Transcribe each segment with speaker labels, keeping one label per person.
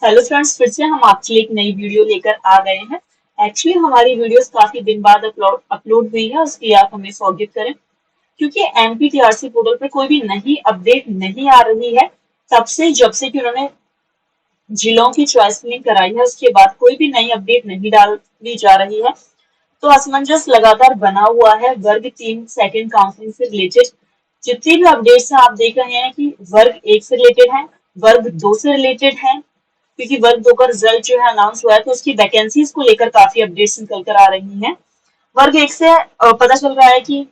Speaker 1: Hello friends, फिर से हम आपके लिए एक नई वीडियो लेकर आ गए हैं। एक्चुअली हमारी वीडियोस काफी दिन बाद अपलोड हुई है, उसके लिए आप हमें फॉरगिव करें। क्योंकि एनपीटीआरसी पोर्टल पर कोई भी नई अपडेट नहीं आ रही है। तब से जब से कि उन्होंने जिलों की चॉइस फिलिंग कराई है, उसके बाद कोई भी नई अपडेट नहीं डाली जा रही है। तो असमंजस लगातार बना हुआ है वर्ग 3 सेकंड काउंसलिंग से रिलेटेड। जितनी भी अपडेट्स हैं आप देख रहे हैं कि वर्ग 1 से रिलेटेड है, वर्ग 2 से रिलेटेड है। क्योंकि वर्ग 2 का रिजल्ट जो है अनाउंस हुआ है, तो उसकी वैकेंसीज को लेकर काफी अपडेट्स निकल कर आ रही हैं। वर्ग 1 से पता चल रहा है कि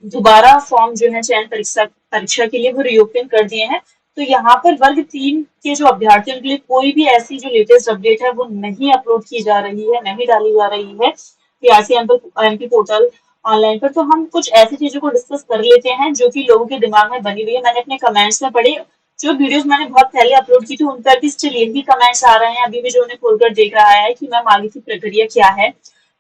Speaker 1: दोबारा फॉर्म जो है चयन परीक्षा के लिए वो रीओपन कर दिए हैं। तो यहाँ पर वर्ग 3 के जो अभ्यर्थी उनके लिए कोई भी ऐसी जो लेटेस्ट अपडेट है वो नहीं अपलोड की जा रही है, नहीं डाली जा रही है पीआरसी एमपी पोर्टल ऑनलाइन पर। तो हम कुछ ऐसी चीजों को डिस्कस कर लेते हैं जो कि लोगों के दिमाग में बनी हुई है। मैंने अपने कमेंट्स में पढ़े, जो वीडियोस मैंने बहुत पहले अपलोड की थी उन पर भी स्टिल यही कमेंट्स आ रहे हैं। अभी भी जो उन्हें खोलकर देख रहा है कि मैम आगे की प्रक्रिया क्या है,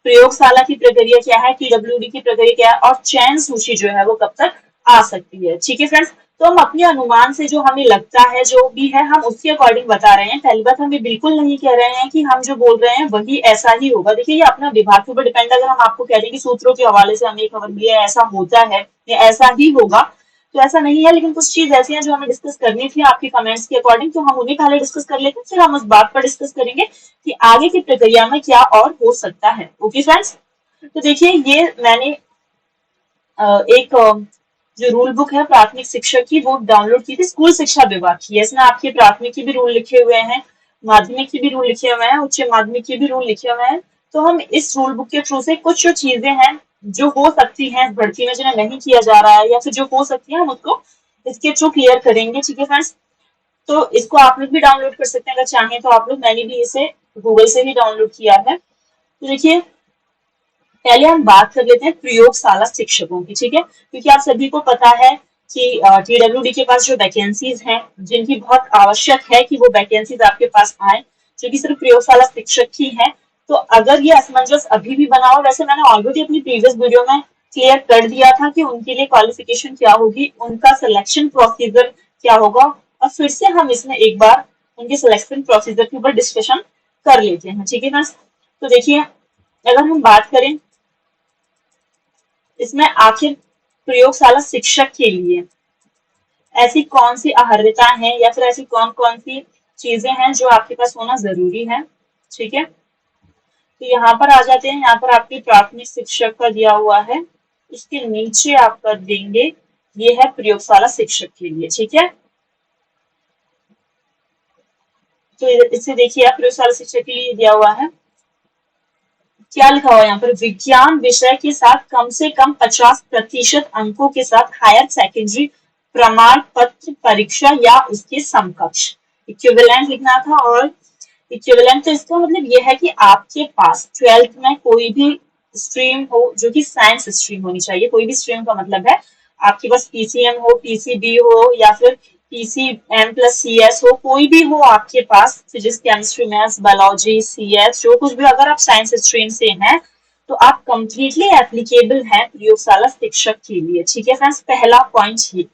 Speaker 1: प्रयोगशाला की प्रक्रिया क्या है, पीडब्ल्यूडी की प्रक्रिया क्या है, और चयन सूची जो है वो कब तक आ सकती है। ठीक है फ्रेंड्स, तो हम अपने अनुमान से जो हमें लगता है जो भी है हम उसके अकॉर्डिंग बता रहे हैं। पहली बात, हम ये बिल्कुल नहीं कह रहे हैं कि हम जो बोल रहे हैं वही ऐसा ही होगा। देखिए, ये अपना विभाग के ऊपर डिपेंड। अगर हम आपको कह दें कि सूत्रों के हवाले से हमें ये खबर मिली है ऐसा होता है या ऐसा ही होगा, तो ऐसा नहीं है। लेकिन कुछ चीज ऐसी है जो हमें डिस्कस करनी थी आपके कमेंट्स के अकॉर्डिंग, तो हम उन्हें पहले डिस्कस कर लेते हैं, फिर हम उस बात पर डिस्कस करेंगे कि आगे की प्रक्रिया में क्या और हो सकता है। ओके फ्रेंड्स, तो देखिए ये मैंने एक जो रूल बुक है प्राथमिक शिक्षा की वो डाउनलोड की थी स्कूल शिक्षा विभाग की। इसमें आपके प्राथमिक के भी रूल लिखे हुए हैं, माध्यमिक के भी रूल लिखे हुए हैं, उच्च माध्यमिक के भी रूल लिखे हुए हैं। तो हम इस रूल बुक के थ्रू से कुछ जो चीजें हैं जो हो सकती हैं भर्ती में जिन्हें नहीं किया जा रहा है या फिर जो हो सकती है हम उसको इसके थ्रू क्लियर करेंगे। ठीक है फ्रेंड्स, तो इसको आप लोग भी डाउनलोड कर सकते हैं अगर चाहें तो आप लोग। मैंने भी इसे गूगल से ही डाउनलोड किया है। तो देखिए, पहले हम बात कर लेते हैं प्रयोगशाला शिक्षकों की। ठीक है, क्योंकि आप सभी को पता है कि टीडब्ल्यूडी के पास जो वैकेंसीज हैं, जिनकी बहुत आवश्यक है कि वो वैकेंसीज आपके पास आए, जो कि सिर्फ प्रयोगशाला शिक्षक की है। तो अगर ये असमंजस अभी भी बना हो, वैसे मैंने ऑलरेडी अपनी प्रीवियस वीडियो में क्लियर कर दिया था कि उनके लिए क्वालिफिकेशन क्या होगी, उनका सिलेक्शन प्रोसीजर क्या होगा, और फिर से हम इसमें एक बार उनके सिलेक्शन प्रोसीजर के ऊपर डिस्कशन कर लेते हैं। ठीक है ना, तो देखिए, अगर हम बात करें इसमें आखिर प्रयोगशाला शिक्षक के लिए ऐसी कौन सी अहर्यता है या फिर ऐसी कौन कौन सी चीजें हैं जो आपके पास होना जरूरी है। ठीक है, तो यहाँ पर आ जाते हैं। यहाँ पर आपकी प्राथमिक शिक्षक का दिया हुआ है, उसके नीचे आप कर देंगे ये है प्रयोगशाला शिक्षक के लिए। ठीक है, तो इसे देखिए आप, प्रयोगशाला शिक्षक के लिए दिया हुआ है, क्या लिखा हुआ है यहाँ पर, विज्ञान विषय के साथ कम से कम 50% अंकों के साथ हायर सेकेंडरी प्रमाण पत्र परीक्षा या उसके समकक्ष इक्विवेलेंट लिखना था। और इक्विवेलेंट तो इसका मतलब यह है कि आपके पास 12th में कोई भी स्ट्रीम हो जो कि साइंस स्ट्रीम होनी चाहिए। कोई भी स्ट्रीम का मतलब है आपके पास पीसीएम हो, पीसीबी हो, या फिर पीसीएम प्लस सीएस हो, कोई भी हो आपके पास, physics chemistry maths biology CS जो कुछ भी, अगर आप साइंस स्ट्रीम से हैं तो आप कंप्लीटली एप्लीकेबल हैं प्रयोगशाला शिक्षक के लिए। ठीक है फ्रेंड्स, पहला पॉइंट ये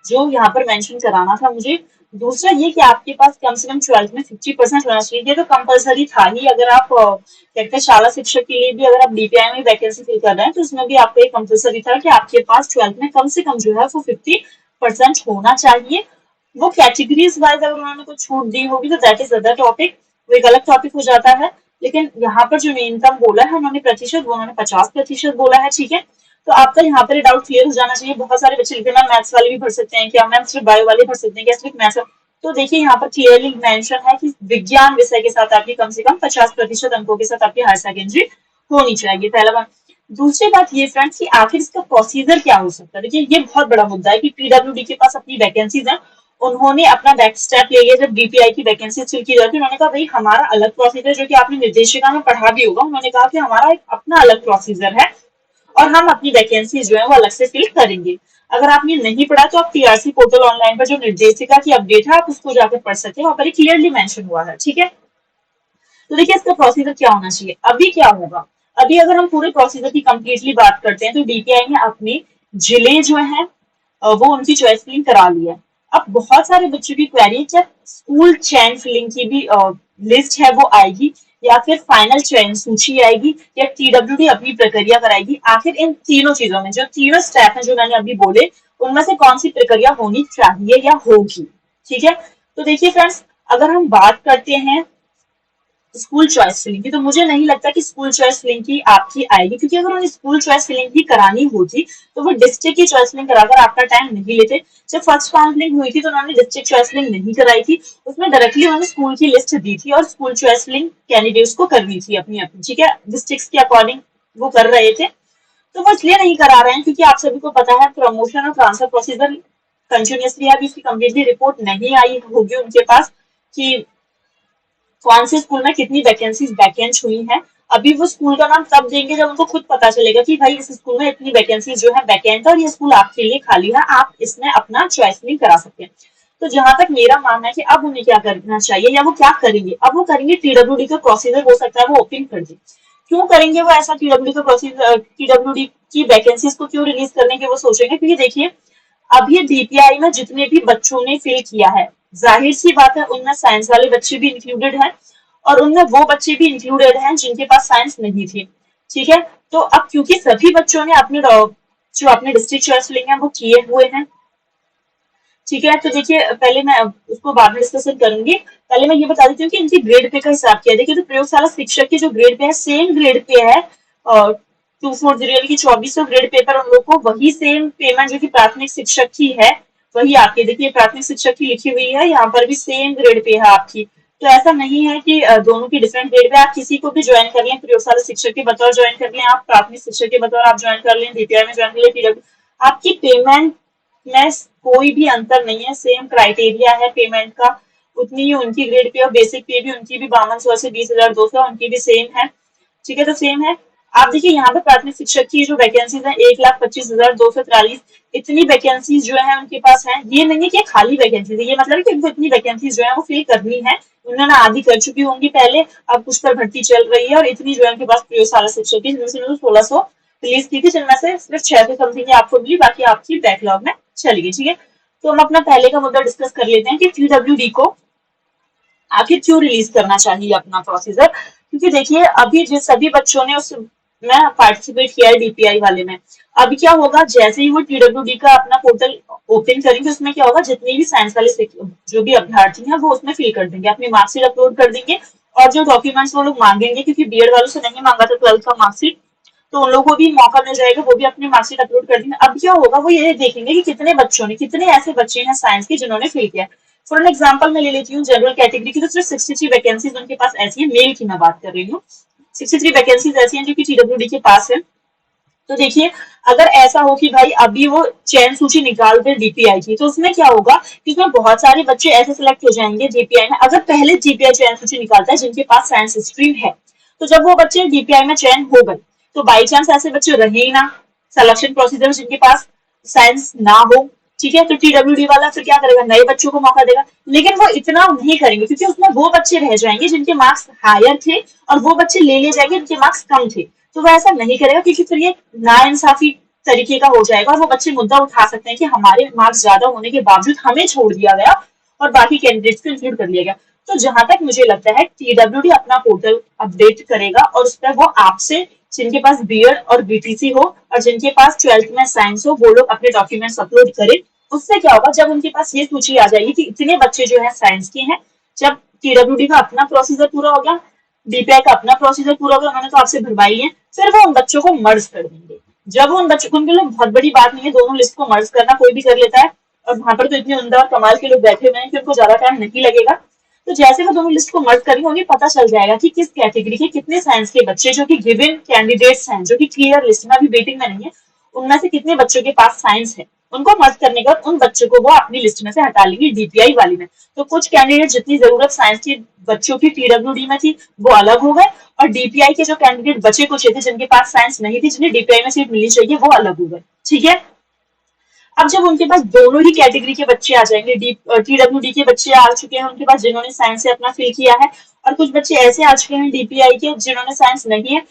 Speaker 1: जो यहाँ पर मेंशन कराना था मुझे। दूसरा ये कि आपके पास कम से कम 12th में 50% होना चाहिए। ये तो कंपलसरी था ही। अगर आप कहते हैं शाला शिक्षक के लिए भी अगर आप डीपीआई में वैकेंसी फिल कर रहे हैं तो उसमें भी आपको ये कंपलसरी था कि आपके पास 12th में कम से कम जो है वो 50% होना चाहिए। वो कैटेगरीज वाइज अगर उन्होंने कुछ छूट दी होगी तो दैट इज अदर टॉपिक, वो एक अलग टॉपिक हो जाता है। लेकिन यहाँ पर जो न्यूनतम बोला है उन्होंने प्रतिशत, वो उन्होंने 50% बोला है। ठीक है, तो आपका यहाँ पर डाउट क्लियर हो जाना चाहिए। बहुत सारे बच्चे लिखते हैं मैथ्स वाले भी भर सकते हैं क्या, मैम सिर्फ बायो वाले भर सकते हैं क्या, सिर्फ मैथ्स। तो देखिए यहाँ पर क्लियरली मेंशन है कि विज्ञान विषय के साथ आपकी कम से कम 50% अंकों के साथ आपकी हायर सेकेंडरी होनी चाहिए, पहला बात। दूसरी बात ये फ्रेंड्स कि आखिर इसका प्रोसीजर क्या हो सकता है। देखिए, ये बहुत बड़ा मुद्दा है कि पीडब्ल्यूडी के पास अपनी वैकेंसीज है। उन्होंने अपना बैक स्टेप ले लिया जब डीपीआई की वैकेंसी फिल की जाती है। उन्होंने कहा भाई हमारा अलग प्रोसीजर, जो कि आपने निर्देशिका में पढ़ा भी होगा, उन्होंने कहा कि हमारा एक अपना अलग प्रोसीजर है और हम अपनी वैकेंसी जो है वो अलग से फिल करेंगे। अगर आपने नहीं पढ़ा तो आप टीआरसी पोर्टल ऑनलाइन पर जो निर्देशिका की अपडेट है आप उसको जाकर पढ़ सकते हैं, वहां पर क्लियरली मेंशन हुआ है। ठीक है, तो देखिए इसका प्रोसीजर क्या होना चाहिए। अभी क्या होगा, अभी अगर हम पूरे प्रोसीजर की कंप्लीटली बात करते हैं तो डीपीआई ने अपने जिले जो है वो उनकी चॉइस फिलिंग करा ली है। अब बहुत सारे बच्चों की क्वेरी है, क्या स्कूल चयन फिलिंग की भी लिस्ट है वो आएगी, या फिर फाइनल चयन सूची आएगी, या TWD अपनी प्रक्रिया कराएगी? आखिर इन तीनों चीजों में जो तीनों स्टेप है जो मैंने अभी बोले, उनमें से कौन सी प्रक्रिया होनी चाहिए या होगी? ठीक है, तो देखिए फ्रेंड्स, अगर हम बात करते हैं स्कूल चॉइस फिलिंग की, तो मुझे नहीं लगता कि स्कूल चॉइस फिलिंग की आपकी आएगी, क्योंकि अगर उन्हें स्कूल चॉइस फिलिंग की करानी होती तो वो डिस्ट्रिक्ट की चॉइस फिलिंग कराकर आपका टाइम नहीं लेते। जब फर्स्ट काउंसलिंग हुई थी तो उन्होंने डिस्ट्रिक्ट चॉइस फिलिंग नहीं कराई थी, उसमें डायरेक्टली उन्होंने स्कूल की लिस्ट दी थी और स्कूल चॉइस फिलिंग कैंडिडेट्स को करनी थी अपनी अपनी, ठीक है, डिस्ट्रिक्ट के अकॉर्डिंग वो कर रहे थे। तो वो इसलिए नहीं करा रहे हैं क्योंकि आप सभी को पता है प्रमोशन और ट्रांसफर प्रोसीजर कंटिन्यूसली है, अभी उसकी कंप्लीटली रिपोर्ट नहीं आई होगी उनके पास कि कौन से स्कूल में कितनी वैकेंसीज वैकेंट हुई हैं। अभी वो स्कूल का नाम तब देंगे जब उनको खुद पता चलेगा कि भाई इस स्कूल में इतनी वैकेंसीज जो है वैकेंट है और ये स्कूल आपके लिए खाली है, आप इसमें अपना चॉइस नहीं करा सकते। तो जहां तक मेरा मानना है कि अब उन्हें क्या करना चाहिए या वो क्या करेंगे, अब वो करेंगे TWD का प्रोसीजर, हो सकता है वो ओपन कर दे। क्यों करेंगे वो ऐसा TWD का प्रोसीजर, TWD की वैकेंसीज को क्यों रिलीज करने के वो सोचेंगे? क्योंकि देखिए अब ये DPI में जितने भी बच्चों ने फिल किया है, जाहिर सी बात है उनमें साइंस वाले बच्चे भी इंक्लूडेड हैं और उनमें वो बच्चे भी इंक्लूडेड हैं जिनके पास साइंस नहीं थी। ठीक है, तो अब क्योंकि सभी बच्चों ने अपने जो अपने डिस्ट्रिक्ट चॉइस फिलिंग है वो किए हुए हैं, ठीक है, तो देखिए पहले मैं उसको बाद में डिस्कशन करूंगी, पहले मैं ये बता देती हूँ कि इनकी ग्रेड पे का हिसाब किया। देखिए तो प्रयोगशाला शिक्षक की जो ग्रेड पे है सेम ग्रेड पे है, 240 यानी कि 2400 ग्रेड पे पर उन लोग को वही सेम पेमेंट जो कि प्राथमिक शिक्षक की है वही आपकी, देखिए प्राथमिक शिक्षक की लिखी हुई है, यहाँ पर भी सेम ग्रेड पे है आपकी। तो ऐसा नहीं है कि दोनों की डिफरेंट ग्रेड पे, आप किसी को भी ज्वाइन कर लें, प्रयोगशाला शिक्षक के बतौर ज्वाइन कर लें, आप प्राथमिक शिक्षक के बतौर आप ज्वाइन कर लें, DPI में ज्वाइन कर लें, आपकी पेमेंट में कोई भी अंतर नहीं है, सेम क्राइटेरिया है पेमेंट का, उतनी ही उनकी ग्रेड पे और बेसिक पे भी उनकी भी 5200 से 20,200 उनकी भी सेम है। ठीक है, तो सेम है। आप देखिए यहाँ पे प्राथमिक शिक्षक की जो वैकेंसीज है 1,25,243, इतनी वैकेंसीज जो है उनके पास है। ये नहीं है कि खाली वैकेंसीज है, ये मतलब है कि उनको इतनी वैकेंसीज जो है वो फिल करनी है, उन्होंने आधी कर चुकी होंगी पहले, अब कुछ पर भर्ती चल रही है और इतनी जो है उनके पास प्रयोगशाला शिक्षक की, जिनमें से 1600 रिलीज की थी, जिनमें से सिर्फ 600 समथिंग आपको मिली, बाकी आपकी बैकलॉग में चली गई। ठीक है, तो हम अपना पहले का मुद्दा डिस्कस कर लेते हैं कि TWD को आखिर क्यों रिलीज करना चाहिए अपना प्रोसीजर। क्योंकि देखिए अभी जिस सभी बच्चों ने उस में पार्टिसिपेट किया है DPI वाले में, अभी क्या होगा जैसे ही वो TWD का अपना पोर्टल ओपन करेंगे उसमें क्या होगा, जितने भी साइंस वाले जो भी अभ्यर्थी हैं वो उसमें फिल कर देंगे, अपनी मार्कशीट अपलोड कर देंगे और जो डॉक्यूमेंट्स वो लोग मांगेंगे, क्योंकि BEड वालों से नहीं मांगा था 12th का मार्कशीट, तो उन लोगों को भी मौका मिल जाएगा, वो भी अपनी मार्कशीट अपलोड कर देंगे। अब क्या होगा, वो ये देखेंगे कि कितने बच्चों ने, कितने ऐसे बच्चे हैं साइंस के जिन्होंने फिल किया। फॉर एन एग्जाम्पल मैं ले लेती हूँ जनरल कैटेगरी की, तो सिर्फ 63 वैकेंसीज उनके पास ऐसी है, मेल की मैं बात कर रही हूँ, 63 वैकेंसीज ऐसी हैं जो कि TWD के पास है। तो देखिए अगर ऐसा हो कि भाई अभी वो चयन सूची निकाल दे DPI की, तो उसमें क्या होगा कि उसमें बहुत सारे बच्चे ऐसे सिलेक्ट हो जाएंगे DPI में, अगर पहले DPI चयन सूची निकालता है जिनके पास साइंस स्ट्रीम है, तो जब वो बच्चे DPI में चयन हो गए तो बाई चांस ऐसे बच्चे रहे ही ना सिलेक्शन प्रोसीजर जिनके पास साइंस ना हो। ठीक है, तो TWD वाला फिर क्या करेगा, नए बच्चों को मौका देगा, लेकिन वो इतना नहीं करेंगे क्योंकि उसमें वो बच्चे रह जाएंगे जिनके मार्क्स हायर थे और वो बच्चे ले जाएंगे जिनके मार्क्स कम थे। तो वो ऐसा नहीं करेगा क्योंकि फिर ये नाइंसाफी तरीके का हो जाएगा और वो बच्चे मुद्दा उठा सकते हैं कि हमारे मार्क्स ज्यादा होने के बावजूद हमें छोड़ दिया गया और बाकी कैंडिडेट्स को इंक्लूड कर लिया गया। तो जहां तक मुझे लगता है TWD अपना पोर्टल अपडेट करेगा और उस पर वो आपसे, जिनके पास BEd और BTC हो और जिनके पास 12th में साइंस हो, वो लोग अपने डॉक्यूमेंट्स अपलोड करें। उससे क्या होगा, जब उनके पास ये सूची आ जाएगी कि इतने बच्चे जो है साइंस के हैं, जब TWD का अपना प्रोसीजर पूरा हो गया, DPI का अपना प्रोसीजर पूरा हो गया, उन्होंने तो आपसे भरवाई है, फिर वो उन बच्चों को मर्ज कर देंगे। जब वो उन बच्चों को, उनके लिए बहुत बड़ी बात नहीं है दोनों लिस्ट को मर्ज करना, कोई भी कर लेता है और वहां पर तो इतने उमदा और कमाल के लोग बैठे हुए हैं कि उनको ज्यादा टाइम नहीं लगेगा। तो जैसे वो दोनों लिस्ट को मर्ज करेंगे उन्हें पता चल जाएगा कि किस कैटेगरी के कितने साइंस के बच्चे जो कि गिवन कैंडिडेट्स हैं, जो कि क्लियर लिस्ट में अभी वेटिंग में नहीं है, उनमें से कितने बच्चों के पास साइंस है। उनको मर्ज करने के बाद उन बच्चों को वो अपनी लिस्ट में से हटा लेंगे DPI वाली में। तो कुछ कैंडिडेट जितनी जरूरत साइंस के बच्चों की TWD में थी वो अलग हो गए और DPI के जो कैंडिडेट बचे कुछ थे जिनके पास साइंस नहीं थी, जिन्हें DPI में सीट मिलनी चाहिए, वो अलग हो गए। ठीक है, अब जब उनके पास दोनों ही कैटेगरी के बच्चे आ जाएंगे, TWD के बच्चे आ चुके हैं उनके पास जिन्होंने साइंस से अपना फिल किया है और कुछ बच्चे ऐसे आ चुके हैं DPI के जिन्होंने साइंस नहीं है,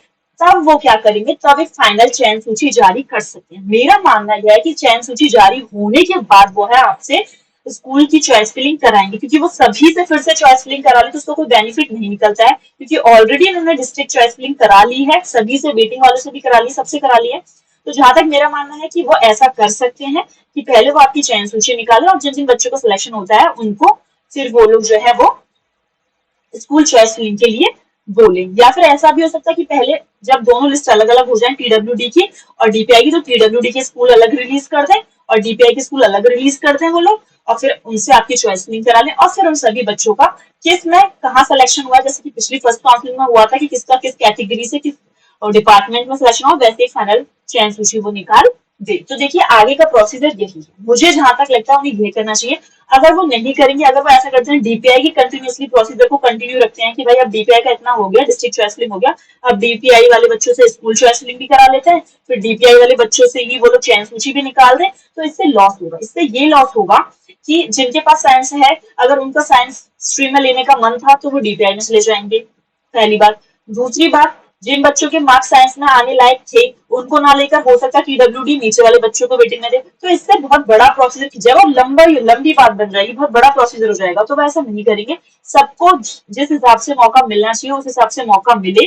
Speaker 1: तब वो क्या करेंगे, तब एक फाइनल चयन सूची जारी कर सकते हैं। मेरा मानना यह है कि चयन सूची जारी होने के बाद वो है आपसे स्कूल की चॉइस फिलिंग कराएंगे, क्योंकि वो सभी से फिर से चॉइस फिलिंग करा ले तो उसको कोई बेनिफिट नहीं निकलता है, क्योंकि ऑलरेडी उन्होंने डिस्ट्रिक्ट चॉइस फिलिंग करा ली है, सभी से, वेटिंग वालों से भी करा ली, सबसे करा ली है। तो जहां तक मेरा मानना है कि वो ऐसा कर सकते हैं कि पहले वो आपकी चयन सूची निकालें और जिन जिन बच्चों का सिलेक्शन होता है उनको फिर वो लोग जो है वो स्कूल चॉइस फिलिंग के लिए बोले। या फिर ऐसा भी हो सकता है कि पहले जब दोनों लिस्ट अलग अलग हो जाए पीडब्ल्यूडी की और डीपीआई की, तो पीडब्ल्यूडी के स्कूल अलग रिलीज कर दें और डीपीआई के स्कूल अलग रिलीज कर दें वो लोग, और फिर उनसे आपकी चॉइस फिलिंग करा लें और फिर उन सभी बच्चों का किस में कहाँ सिलेक्शन हुआ, जैसे कि पिछली फर्स्ट काउंसलिंग में हुआ था कि किसका किस कैटेगरी से किस डिपार्टमेंट में सिलेक्शन हुआ, वैसे एक फाइनल चयन सूची वो निकाल दे। तो देखिए आगे का प्रोसीजर यही है, मुझे जहां तक लगता है उन्हें ये करना चाहिए। अगर वो नहीं करेंगे, अगर वो ऐसा करते हैं डीपीआई की कंटिन्यूअसली प्रोसीजर को कंटिन्यू रखते हैं कि भाई अब डीपीआई का इतना हो गया, डिस्ट्रिक्ट चॉइस फिलिंग हो गया, अब डीपीआई वाले बच्चों से स्कूल चॉइस फिलिंग भी करा लेते हैं, फिर डीपीआई वाले बच्चों से ही वो लोग चयन सूची भी निकाल दें, तो इससे लॉस होगा। इससे ये लॉस होगा कि जिनके पास साइंस है, अगर उनका साइंस स्ट्रीम में लेने का मन था तो वो डीपीआई में चले जाएंगे, पहली बात। दूसरी बात, जिन बच्चों के मार्क्स साइंस में आने लायक थे उनको ना लेकर हो सकता है पीडब्ल्यूडी नीचे वाले बच्चों को वेटिंग में दे, तो इससे बहुत बड़ा प्रोसीजर खींचेगा और लंबी बात बन जाएगी, बहुत बड़ा प्रोसीजर हो जाएगा। तो वह ऐसा नहीं करेंगे, सबको जिस हिसाब से मौका मिलना चाहिए उस हिसाब से मौका मिले।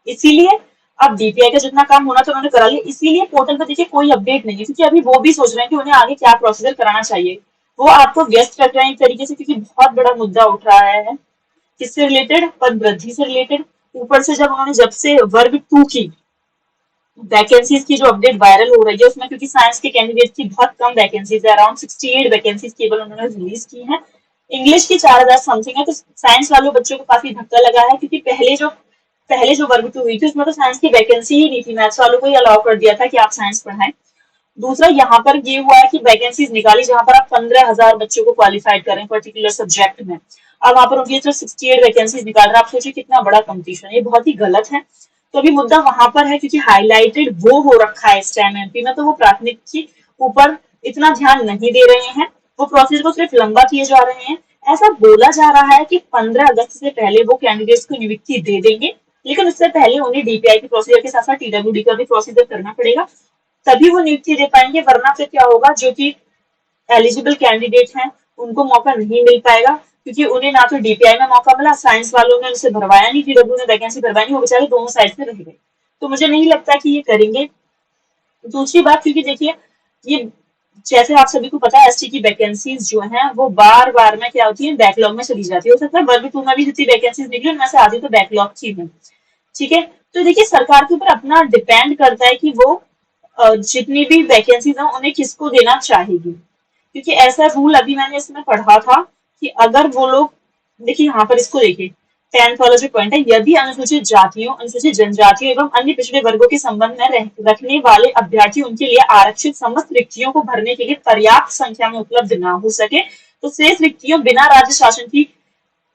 Speaker 1: इसीलिए अब डीपीआई का जितना काम होना था उन्होंने करा लिया, इसीलिए पोर्टल पर देखिए कोई अपडेट नहीं है, क्योंकि अभी वो भी सोच रहे हैं कि उन्हें आगे क्या प्रोसीजर कराना चाहिए। वो आपको व्यस्त रख रहे हैं एक तरीके से, क्योंकि बहुत बड़ा मुद्दा उठ रहा है। किससे रिलेटेड? पद वृद्धि से रिलेटेड। ऊपर से जब से वर्ग 2 की वैकेंसीज की जो अपडेट वायरल हो रही है उसमें, क्योंकि साइंस के कैंडिडेट की बहुत कम वैकेंसीज है, अराउंड 68 वैकेंसीज केवल उन्होंने रिलीज की है। इंग्लिश की 4000 समथिंग है, तो साइंस वालों बच्चों को काफी धक्का लगा है, क्योंकि पहले जो वर्ग 2 हुई थी उसमें तो साइंस की वैकेंसी ही नहीं थी, मैथ्स वालों को ही अलाउ कर दिया था कि आप साइंस पढ़ाएं। दूसरा यहाँ पर ये हुआ है कि वैकेंसीज निकाली जहां पर आप 15,000 बच्चों को क्वालिफाइड करें पर्टिकुलर सब्जेक्ट में, अब वहां पर उनकी सिर्फ 68 वैकेंसीज निकाल रहे हैं। आप सोचिए कितना बड़ा कंपटीशन है, ये बहुत ही गलत है। तो अभी मुद्दा वहां पर है, क्योंकि हाईलाइटेड वो हो रखा है इस टाइम एमपी में, तो वो प्राथमिक के ऊपर इतना ध्यान नहीं दे रहे हैं, वो प्रोसेस को सिर्फ लंबा किए जा रहे हैं। ऐसा बोला जा रहा है कि 15 अगस्त से पहले वो कैंडिडेट्स को नियुक्ति दे देंगे, लेकिन उससे पहले उन्हें डीपीआई की प्रोसीजर के साथ साथ टीडब्ल्यूडी का भी प्रोसीजर करना पड़ेगा, तभी वो नियुक्ति दे पाएंगे। वरना फिर क्या होगा, जो कि एलिजिबल कैंडिडेट हैं उनको मौका नहीं मिल पाएगा, क्योंकि उन्हें ना तो डीपीआई में मौका मिला, साइंस वालों ने उनसे भरवाया नहीं, पीडब्ल्यू ने वैकेंसी भरवाई नहीं, वो बेचारे दोनों साइड से रह गए। तो मुझे नहीं लगता कि ये करेंगे। दूसरी बात, क्योंकि देखिए ये जैसे आप सभी को पता है एसटी की वैकेंसीज जो हैं वो बार बार में क्या होती है, बैकलॉग में चली जाती है। हो सकता है वर्ग 2 में भी जितनी वैकेंसीज निकली उनमें से आधी तो बैकलॉग की है, ठीक है। तो देखिए सरकार के ऊपर अपना डिपेंड करता है कि वो जितनी भी वैकेंसीज हैं उन्हें किसको देना चाहेगी, क्योंकि ऐसा रूल अभी मैंने इसमें पढ़ा था कि अगर वो लोग, देखिए यहाँ पर इसको देखिए 10th वाला जो पॉइंट है, यदि अनुसूचित जातियों, अनुसूचित जनजातियों एवं अन्य पिछड़े वर्गों के संबंध में रखने वाले अभ्यर्थी उनके लिए आरक्षित समस्त रिक्तियों को भरने के लिए पर्याप्त संख्या में उपलब्ध न हो सके तो शेष रिक्तियों बिना राज्य शासन की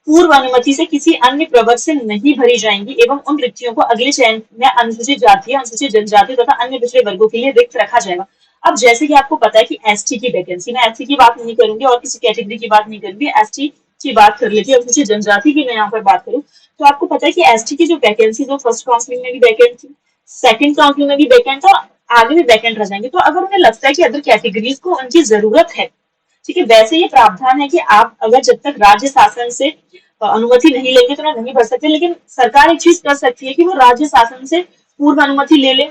Speaker 1: पूर्व अनुमति से किसी अन्य प्रवर्ग से नहीं भरी जाएंगी एवं उन रिक्तियों को अगले चयन में अनुसूचित जाति, अनुसूचित जनजाति तथा अन्य पिछड़े वर्गों के लिए रिक्त रखा जाएगा। अब जैसे कि आपको पता है कि एसटी की वैकेंसी, मैं एसटी की बात नहीं करूंगी और किसी कैटेगरी की बात नहीं करूंगी, एसटी की बात कर लेती है, अनुसूचित जनजाति की मैं यहाँ पर बात करूँ तो आपको पता है कि एसटी की जो वैकेंसी जो फर्स्ट काउंसलिंग में भी वैकेंट थी, सेकंड काउंसलिंग में भी वैकेंट था, आगे भी वैकेंट रह जाएंगे। तो अगर उन्हें लगता है कि अदर कैटेगरीज को उनकी जरूरत है, ठीक है, वैसे ये प्रावधान है कि आप अगर जब तक राज्य शासन से अनुमति नहीं लेंगे तो नहीं भर सकते, लेकिन सरकार एक चीज कर सकती है कि वो राज्य शासन से पूर्व अनुमति ले ले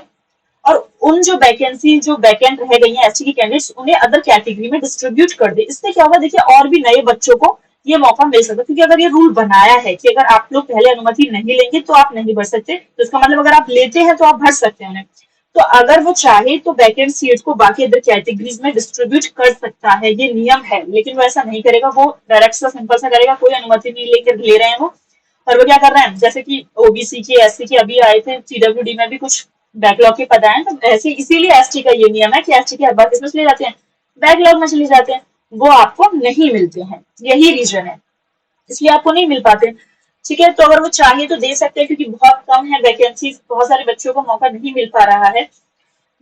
Speaker 1: और उन जो वैकेंसी जो वैकेंट रह गई है एसटी की कैंडिडेट्स उन्हें अदर कैटेगरी में डिस्ट्रीब्यूट कर दे। इससे क्या होगा, देखिए और भी नए बच्चों को ये मौका मिल सकता है, क्योंकि अगर ये रूल बनाया है कि अगर आप लोग पहले अनुमति नहीं लेंगे तो आप नहीं भर सकते, तो इसका मतलब अगर आप लेते हैं तो आप भर सकते हैं उन्हें। तो अगर वो चाहे तो वैकेंट सीट को बाकी अदर कैटेगरीज में डिस्ट्रीब्यूट कर सकता है, ये नियम है, लेकिन वो ऐसा नहीं करेगा, वो डायरेक्ट सा सिंपल सा करेगा, कोई अनुमति नहीं लेकर ले रहे हैं वो। और वो क्या कर रहे हैं, जैसे कि ओबीसी की एससी की अभी आए थे, पीडब्ल्यूडी में भी कुछ बैकलॉग के पद आए, तो ऐसे इसीलिए एसटी का ये नियम है कि एसटी के हर बार किसमें चले जाते हैं, बैकलॉग में चले जाते हैं, वो आपको नहीं मिलते हैं, यही रीजन है, इसलिए आपको नहीं मिल पाते, ठीक है। तो अगर वो चाहे तो दे सकते हैं, क्योंकि बहुत कम है वैकेंसी, बहुत सारे बच्चों को मौका नहीं मिल पा रहा है।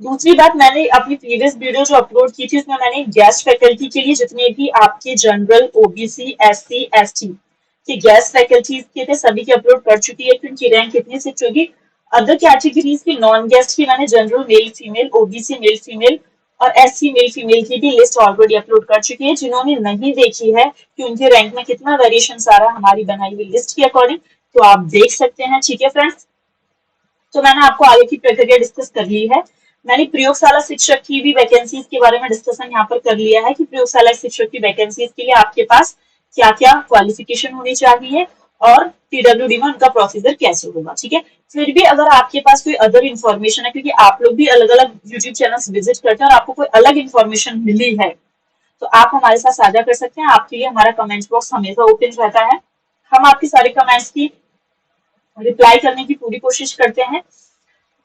Speaker 1: दूसरी बात, मैंने अपनी प्रीवियस वीडियो जो अपलोड की थी उसमें मैंने गेस्ट फैकल्टी के लिए जितने भी आपके जनरल, ओबीसी, एससी, एसटी के गेस्ट फैकल्टीज के थे सभी की अपलोड कर चुकी है कि उनकी रैंक कितनी शिफ्ट होगी। अदर कैटेगरीज की नॉन गेस्ट की मैंने general male female, OBC male female और SC मेल फीमेल की भी लिस्ट ऑलरेडी अपलोड कर चुकी है। जिन्होंने नहीं देखी है कि उनके रैंक में कितना वेरिएशन आ रहा है हमारी बनाई हुई लिस्ट के अकॉर्डिंग, तो आप देख सकते हैं। ठीक है फ्रेंड्स, तो मैंने आपको आगे की प्रक्रिया डिस्कस कर ली है। मैंने प्रयोगशाला शिक्षक की भी वैकेंसीज के बारे में डिस्कशन यहाँ पर कर लिया है कि प्रयोगशाला शिक्षक की वैकेंसीज के लिए आपके पास क्या क्या क्वालिफिकेशन होनी चाहिए और पीडब्ल्यूडी में उनका प्रोसीजर कैसे होगा। ठीक है, फिर भी अगर आपके पास कोई अदर इन्फॉर्मेशन है, क्योंकि आप लोग भी अलग अलग यूट्यूब चैनल्स विजिट करते हैं और आपको कोई अलग इन्फॉर्मेशन मिली है, तो आप हमारे साथ साझा कर सकते हैं। आपके लिए हमारा कमेंट बॉक्स हमेशा ओपन रहता है। हम आपके सारे कमेंट्स की रिप्लाई करने की पूरी कोशिश करते हैं।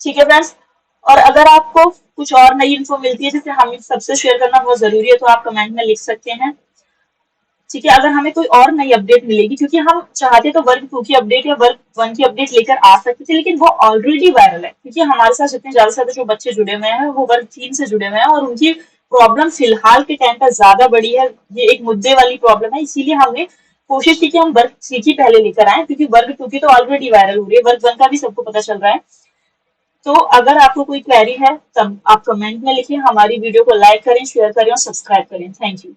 Speaker 1: ठीक है फ्रेंड्स, और अगर आपको कुछ और नई इन्फो मिलती है जिसे हम सबसे शेयर करना बहुत जरूरी है, तो आप कमेंट में लिख सकते हैं। ठीक है, अगर हमें कोई और नई अपडेट मिलेगी, क्योंकि हम चाहते तो वर्ग 2 की अपडेट या वर्ग 1 की अपडेट लेकर आ सकते थे, लेकिन वो ऑलरेडी वायरल है, क्योंकि हमारे साथ जितने ज्यादा से ज्यादा जो बच्चे जुड़े हुए हैं वो वर्ग 3 से जुड़े हुए हैं और उनकी प्रॉब्लम फिलहाल के टाइम पर ज्यादा बड़ी है। ये एक मुद्दे वाली प्रॉब्लम है, इसीलिए हमने कोशिश की कि हम वर्ग 3 की पहले लेकर आए, क्योंकि वर्ग 2 की तो ऑलरेडी वायरल हो रही है, वर्ग 1 का भी सबको पता चल रहा है। तो अगर आपको कोई क्वेरी है तब आप कमेंट में लिखिए, हमारी वीडियो को लाइक करें, शेयर करें और सब्सक्राइब करें। Thank you.